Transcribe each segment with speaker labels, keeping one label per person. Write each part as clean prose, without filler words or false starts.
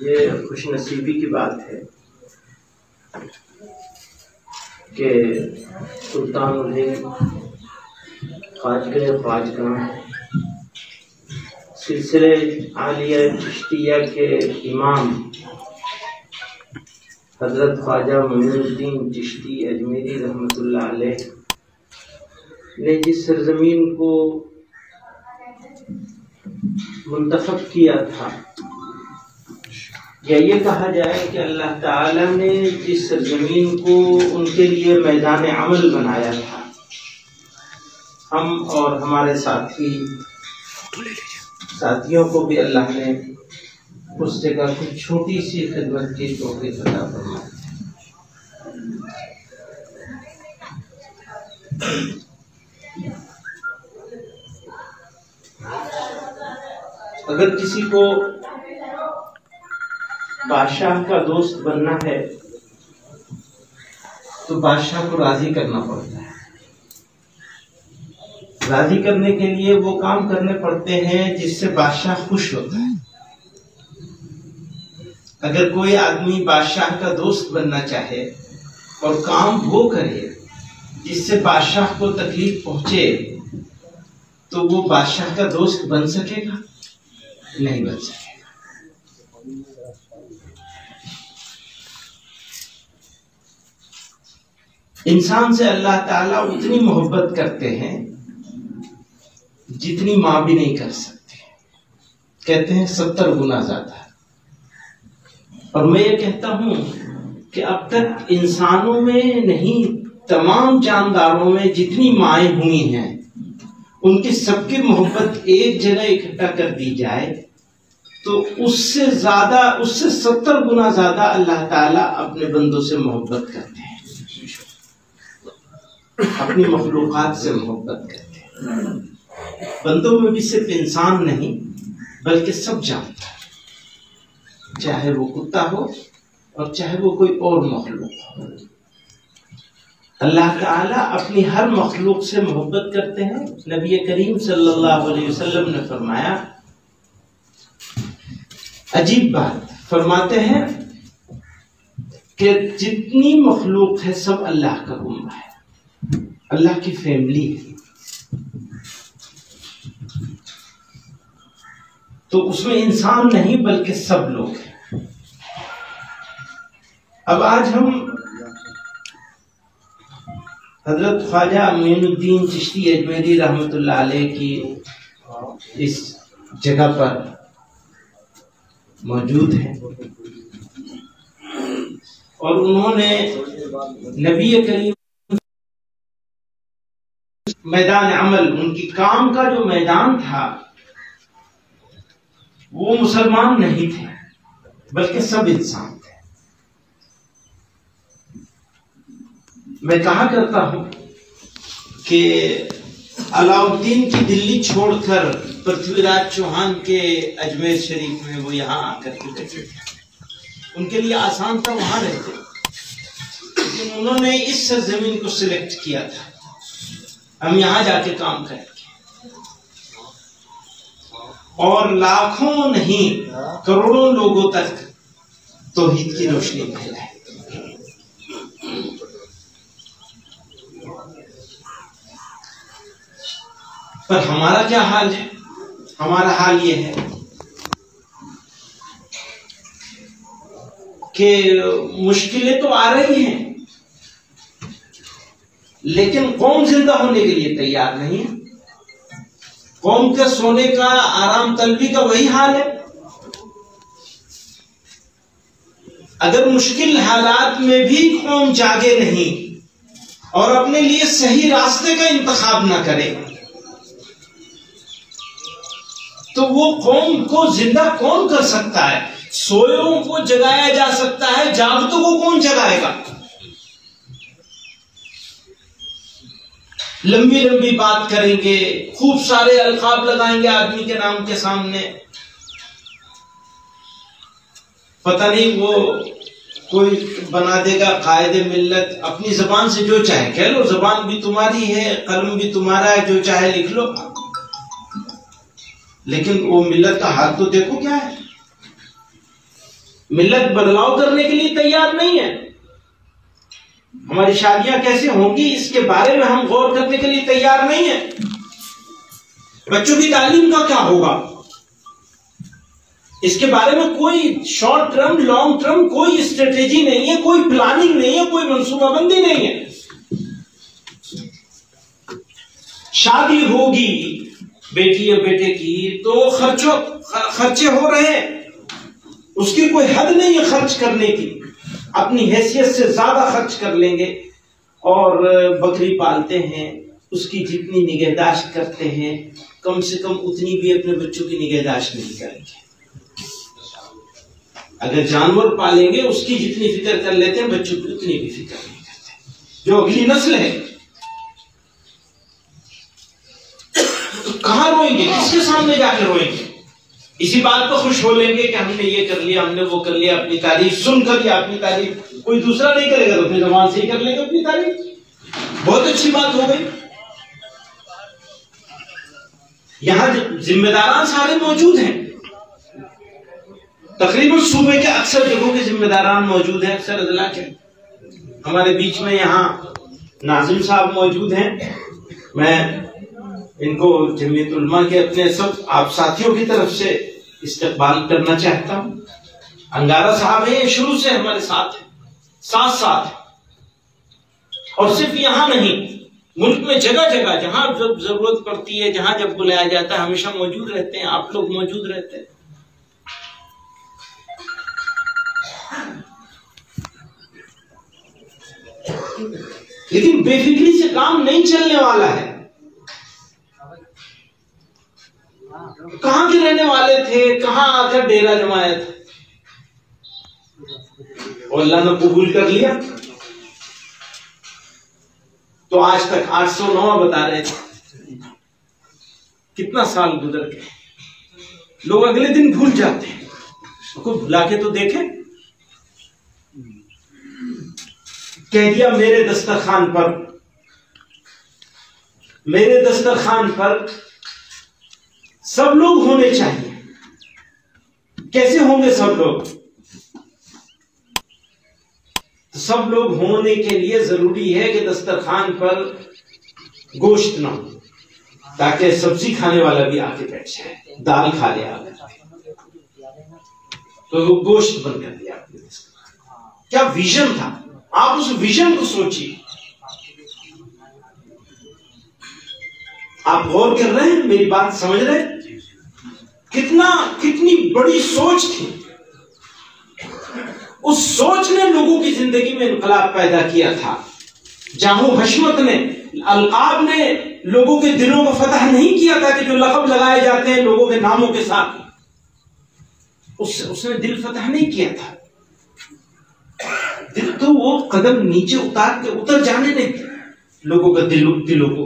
Speaker 1: ये खुशनसीबी की बात है कि सुल्तानुल हिंद ख्वाजगाह सिलसिले आलिया चिश्तिया के इमाम हजरत ख्वाजा मोइनुद्दीन चिश्ती अजमेरी रहमतुल्लाह अलैह ने जिस सरजमीन को मुंतखब किया था, या ये कहा जाए कि अल्लाह ताला ने जिस सरजमीन को उनके लिए मैदान अमल बनाया था, हम और हमारे साथियों को भी अल्लाह ने उस जगह की छोटी सी खिदमत की तौफीक अता फरमाई। अगर किसी को बादशाह का दोस्त बनना है तो बादशाह को राजी करना पड़ता है। राजी करने के लिए वो काम करने पड़ते हैं जिससे बादशाह खुश होता है। अगर कोई आदमी बादशाह का दोस्त बनना चाहे और काम वो करे जिससे बादशाह को तकलीफ पहुंचे, तो वो बादशाह का दोस्त बन सकेगा? नहीं बन सकेगा। इंसान से अल्लाह ताला उतनी मोहब्बत करते हैं जितनी मां भी नहीं कर सकती। कहते हैं 70 गुना ज्यादा। और मैं ये कहता हूं कि अब तक इंसानों में नहीं, तमाम जानदारों में जितनी माएं हुई हैं, उनकी सबकी मोहब्बत एक जगह इकट्ठा कर दी जाए तो उससे 70 गुना ज्यादा अल्लाह ताला अपने बंदों से मोहब्बत करते हैं, अपनी मखलूकात से मोहब्बत करते हैं। बंदों में भी सिर्फ इंसान नहीं बल्कि सब जानता है, चाहे वो कुत्ता हो और चाहे वो कोई और मखलूक हो। अल्लाह ताला अपनी हर मखलूक से मोहब्बत करते हैं। नबी करीम सल्लल्लाहु अलैहि वसल्लम ने फरमाया, अजीब बात, फरमाते हैं कि जितनी मखलूक है सब अल्लाह का गुम्बा है, अल्लाह की फैमिली है। तो उसमें इंसान नहीं बल्कि सब लोग हैं। अब आज हम हजरत ख्वाजा मोइनुद्दीन चिश्ती अजमेरी रहमतुल्लाह अलैह की इस जगह पर मौजूद हैं और उन्होंने नबी करीम मैदान अमल, उनकी काम का जो मैदान था वो मुसलमान नहीं थे बल्कि सब इंसान थे। मैं कहा करता हूं कि अलाउद्दीन की दिल्ली छोड़कर पृथ्वीराज चौहान के अजमेर शरीफ में वो यहाँ आकर के बैठे थे। उनके लिए आसान था वहां रहते, लेकिन उन्होंने इस सरजमीन को सिलेक्ट किया था, हम यहाँ जाके काम करेंगे। और लाखों नहीं करोड़ों लोगों तक तौहीद की रोशनी फैलाए। पर हमारा क्या हाल है? हमारा हाल ये है कि मुश्किलें तो आ रही हैं, लेकिन कौम जिंदा होने के लिए तैयार नहीं है। कौम के सोने का, आराम तलबी का वही हाल है। अगर मुश्किल हालात में भी कौम जागे नहीं और अपने लिए सही रास्ते का इंतखाब ना करे, तो वो कौम को जिंदा कौन कर सकता है? सोयों को जगाया जा सकता है, जागतों को कौन जगाएगा? लंबी लंबी बात करेंगे, खूब सारे अलकाब लगाएंगे आदमी के नाम के सामने, पता नहीं वो कोई बना देगा कायदे मिल्लत। अपनी जबान से जो चाहे कह लो, जबान भी तुम्हारी है, कलम भी तुम्हारा है, जो चाहे लिख लो, लेकिन वो मिल्लत का हाल तो देखो क्या है। मिल्लत बदलाव करने के लिए तैयार नहीं है। हमारी शादियां कैसे होंगी इसके बारे में हम गौर करने के लिए तैयार नहीं है। बच्चों की तालीम का क्या होगा इसके बारे में कोई शॉर्ट टर्म लॉन्ग टर्म कोई स्ट्रेटेजी नहीं है, कोई प्लानिंग नहीं है, कोई मंसूबाबंदी नहीं है। शादी होगी बेटी या बेटे की तो खर्चे हो रहे हैं, उसकी कोई हद नहीं है खर्च करने की। अपनी हैसियत से ज्यादा खर्च कर लेंगे और बकरी पालते हैं, उसकी जितनी निगहदाश्त करते हैं कम से कम उतनी भी अपने बच्चों की निगहदाश्त नहीं करेंगे। अगर जानवर पालेंगे उसकी जितनी फिक्र कर लेते हैं बच्चों की उतनी भी फिक्र नहीं करते। जो अगली नस्ल है तो कहां रोएंगे, किसके सामने जाकर रोएंगे? इसी बात पर खुश हो लेंगे कि हमने ये कर लिया, हमने वो कर लिया, अपनी तारीफ सुन कर लिया। अपनी तारीफ कोई दूसरा नहीं करेगा तो अपनी जबान से ही कर लेंगे अपनी तारीफ। बहुत अच्छी बात हो गई। यहां जिम्मेदारान सारे मौजूद हैं, तकरीबन सूबे के अक्सर जगहों के जिम्मेदारान मौजूद हैं, अक्सर अदला के। हमारे बीच में यहाँ नाजिम साहब मौजूद हैं। मैं इनको जमीयत उलमा के अपने सब आप साथियों की तरफ से इस्तकबाल करना चाहता हूं। अंगारा साहब है, शुरू से हमारे साथ है, साथ और सिर्फ यहां नहीं मुल्क में जगह जगह जहां जब जरूरत पड़ती है, जहां जब बुलाया जाता है हमेशा मौजूद रहते हैं। आप लोग मौजूद रहते हैं। लेकिन बेफिक्री से काम नहीं चलने वाला है। कहां के रहने वाले थे, कहां आकर डेरा जमाया था और अल्लाह ने कबूल कर लिया। तो आज तक 809 बता रहे थे, कितना साल गुजर गए। लोग अगले दिन भूल जाते हैं, उसको भुला के तो देखें। कह दिया मेरे दस्तरखान पर सब लोग होने चाहिए। कैसे होंगे सब लोग? तो सब लोग होने के लिए जरूरी है कि दस्तरखान पर गोश्त ना हो, ताकि सब्जी खाने वाला भी आके बैठ जाए, दाल खा ले आकर, तो वो गोश्त बनकर दिया आपने। क्या विजन था, आप उस विजन को सोचिए। आप गौर कर रहे हैं, मेरी बात समझ रहे हैं? कितनी बड़ी सोच थी। उस सोच ने लोगों की जिंदगी में इनकलाब पैदा किया था। जाहू हशमत ने, अलकाब ने लोगों के दिलों को फतह नहीं किया था कि जो लक़ब लगाए जाते हैं लोगों के नामों के साथ, उसने दिल फतह नहीं किया था। दिल तो वो कदम नीचे उतर जाने नहीं लोगों का दिलों को।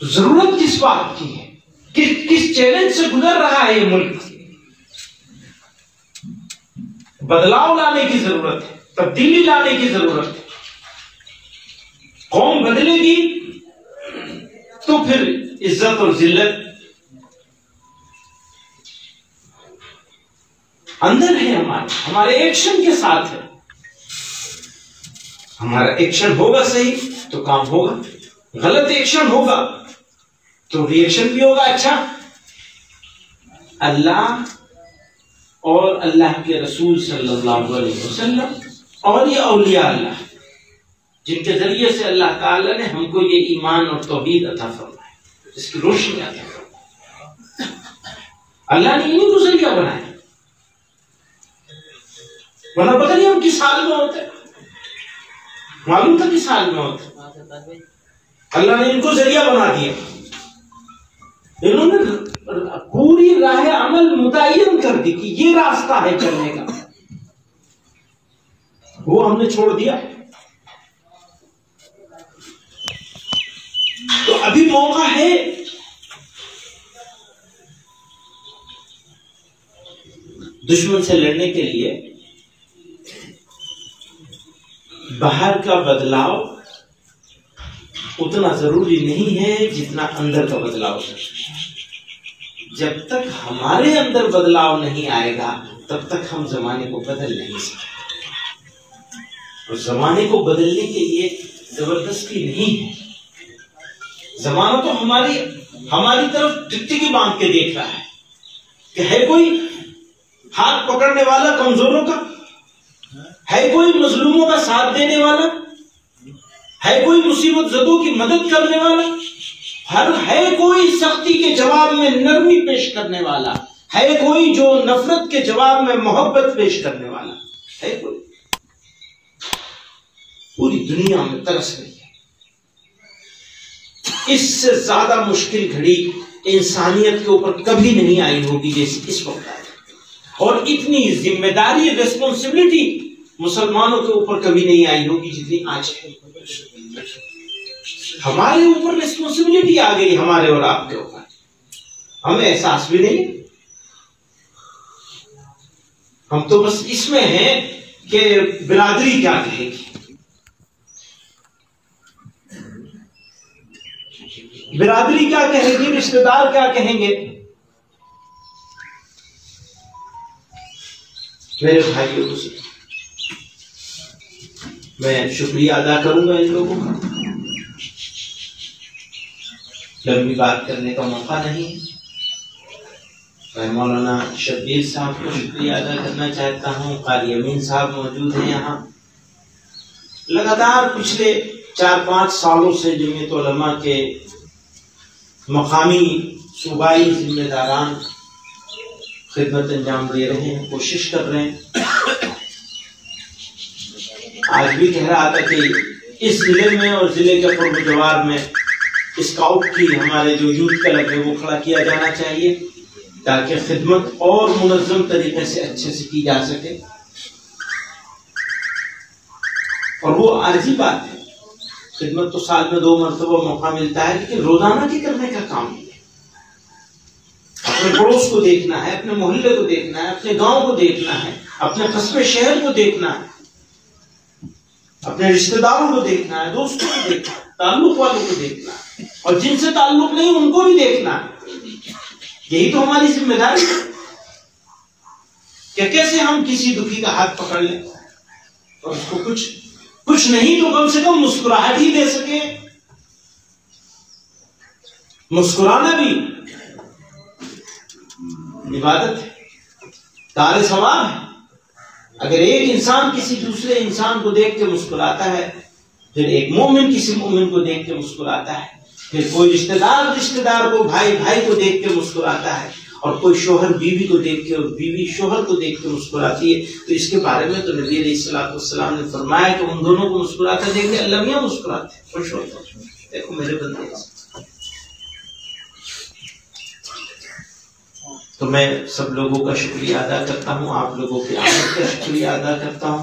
Speaker 1: तो जरूरत किस बात की है, किस चैलेंज से गुजर रहा है ये मुल्क? बदलाव लाने की जरूरत है, तब्दीली लाने की जरूरत है। कौम बदलेगी तो फिर इज्जत और जिल्लत अंदर है, हमारे एक्शन के साथ है। हमारा एक्शन होगा सही तो काम होगा, गलत एक्शन होगा तो रिएक्शन भी होगा। अच्छा, अल्लाह और अल्लाह के रसूल सल्लल्लाहु अलैहि वसल्लम और ये औलिया अल्लाह, जिनके जरिए से अल्लाह ताला ने हमको ये ईमान और तौहीद अता फरमाया, इसकी रोशनी अता फरमाया। अल्लाह ने इन्हीं को जरिया बनाया, वरना पता नहीं हम किस हाल में होते, मालूम था किस हाल में होते। अल्लाह ने इनको जरिया बना दिया। इन्होंने पूरी राह अमल मुतय्यन कर दी कि ये रास्ता है चलने का, वो हमने छोड़ दिया। तो अभी मौका है दुश्मन से लड़ने के लिए। बाहर का बदलाव उतना जरूरी नहीं है जितना अंदर का बदलाव है। जब तक हमारे अंदर बदलाव नहीं आएगा तब तक हम जमाने को बदल नहीं सकते। और जमाने को बदलने के लिए जबरदस्ती नहीं है। जमाना तो हमारी तरफ टिकटिकी बांध के देख रहा है कि है कोई हाथ पकड़ने वाला कमजोरों का, है कोई मजलूमों का साथ देने वाला, है कोई मुसीबत ज़दों की मदद करने वाला, है कोई सख्ती के जवाब में नरमी पेश करने वाला, है कोई जो नफरत के जवाब में मोहब्बत पेश करने वाला, है कोई? पूरी दुनिया में तरस रही है। इससे ज्यादा मुश्किल घड़ी इंसानियत के ऊपर कभी नहीं आई होगी जैसे इस वक्त आई। और इतनी जिम्मेदारी, रिस्पॉन्सिबिलिटी मुसलमानों के ऊपर कभी नहीं आई होगी जितनी आज है। हमारे ऊपर रिस्पॉन्सिबिलिटी आ गई, हमारे और आपके ऊपर। हमें एहसास भी नहीं। हम तो बस इसमें हैं कि बिरादरी क्या कहेगी, बिरादरी क्या कहेगी, रिश्तेदार क्या कहेंगे। मेरे भाइयों को मैं शुक्रिया अदा करूंगा इन लोगों का। लंबी बात करने का मौका नहीं है। मैं मौलाना शब्बीर साहब को शुक्रिया अदा करना चाहता हूँ। कारी अमीन साहब मौजूद हैं यहाँ। लगातार पिछले 4-5 सालों से जमीयत उलमा के मकामी सूबाई जिम्मेदारान खिदमत अंजाम दे रहे हैं, कोशिश कर रहे हैं। आज भी कह रहा था कि इस जिले में और जिले के पूर्व जवार में स्काउट की हमारे जो यूथ क्लब है वो खड़ा किया जाना चाहिए ताकि खिदमत और मुनज़्ज़म तरीके से अच्छे से की जा सके। और वो आर्जी बात है, खिदमत तो साल में 2 मरतबा मौका मिलता है, लेकिन रोजाना की करने का काम है। अपने पड़ोस को देखना है, अपने मोहल्ले को देखना है, अपने गांव को देखना है, अपने कस्बे शहर को देखना है, अपने रिश्तेदारों को देखना है, दोस्तों को देखना है, ताल्लुक वालों को देखना है, और जिनसे ताल्लुक नहीं उनको भी देखना है। यही तो हमारी जिम्मेदारी है कि कैसे हम किसी दुखी का हाथ पकड़ लें और उसको कुछ नहीं तो कम से कम मुस्कुराहट ही दे सके। मुस्कुराना भी इबादत है, तारे सवाब है। अगर एक इंसान किसी दूसरे इंसान को देख के मुस्कुराता है, फिर एक मोमिन किसी मोमिन को देख के मुस्कुराता है, फिर कोई रिश्तेदार को, भाई को देख के मुस्कुराता है, और कोई शोहर बीवी को देख के और बीवी शोहर को देख के मुस्कुराती है, तो इसके बारे में तो नबी अलैहिस्सलाम ने फरमाया कि उन दोनों को मुस्कुराते देख के अल्लाह मियां मुस्कुराते, खुश होते हैं, देखो मेरे बंदे। तो मैं सब लोगों का शुक्रिया अदा करता हूँ, आप लोगों की आमद का शुक्रिया अदा करता हूँ।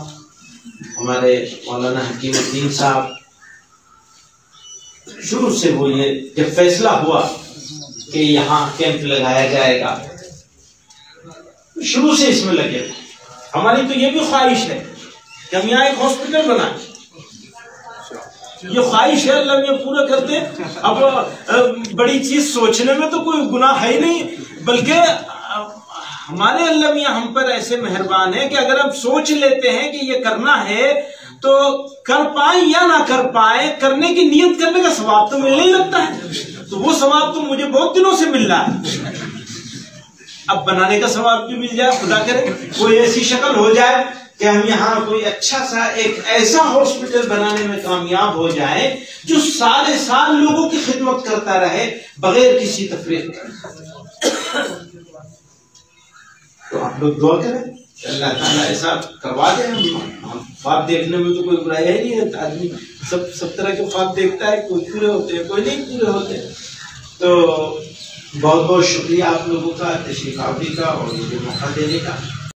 Speaker 1: हमारे मौलाना हकीमुद्दीन साहब, शुरू से वो ये जब फैसला हुआ कि यहाँ कैंप लगाया जाएगा, शुरू से इसमें लगे। हमारी तो ये भी ख्वाहिश है कि हम यहाँ एक हॉस्पिटल बनाएं। ये ख्वाहिश है, अल्लाह ये पूरा करते। अब बड़ी चीज सोचने में तो कोई गुनाह है ही नहीं, बल्कि हमारे अल्लाह मियां हम पर ऐसे मेहरबान है कि अगर हम सोच लेते हैं कि ये करना है तो कर पाए या ना कर पाए, करने की नियत करने का सवाब तो मिलने ही लगता है। तो वो सवाब तो मुझे बहुत दिनों से मिल रहा है। अब बनाने का सवाब भी मिल जाए, खुदा करे कोई ऐसी शक्ल हो जाए कि हम यहाँ कोई अच्छा सा एक ऐसा हॉस्पिटल बनाने में कामयाब हो जाए जो सारे साल लोगों की खिदमत करता रहे बगैर किसी तफरीक के। तो आप लोग दुआ करें, अल्लाह ताला ऐसा करवा दे। हम ख्वाब देखने में तो कोई बुराई है नहीं है, आदमी सब तरह के ख्वाब देखता है, कोई पूरे होते हैं, कोई नहीं पूरे होते। तो बहुत बहुत शुक्रिया आप लोगों का, तशरीफ आवरी का और मुझे मौका देने का।